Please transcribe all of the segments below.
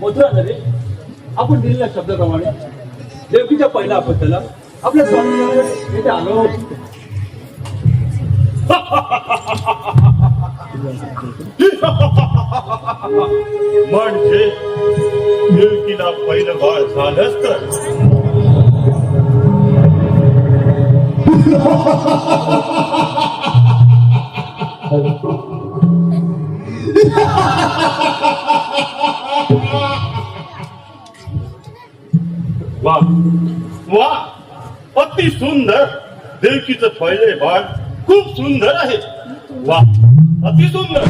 मथुरा नरेश, आपण दिलेल्या शब्दाप्रमाणे देवकीच्या पहिल्या आपत्तीला आपल्या स्वामी येथे आलो आहोत. म्हणजे देवकीला पहिलं बाळ झालंच तर वा वा, अति सुंदर. देवकीचं पहिले बाळ खूप सुंदर आहे. वा, अति सुंदर.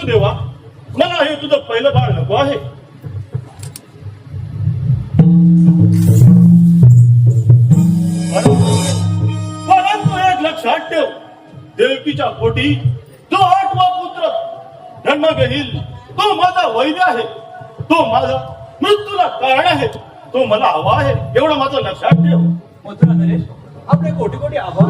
देवा, मला हे तुझं पहिलं बाळ नको आहे. परंतु एक लक्षात ठेव, देवकीच्या पोटी जो 8वा पुत्र जन्म घेईल तो माझा वैद्य आहे, तो माझा मृत्यूला कारण आहे, तो मला हवा आहे, एवढं माझं लक्षात ठेव. मथुरा नरेश, आपले कोटी कोटी आभार.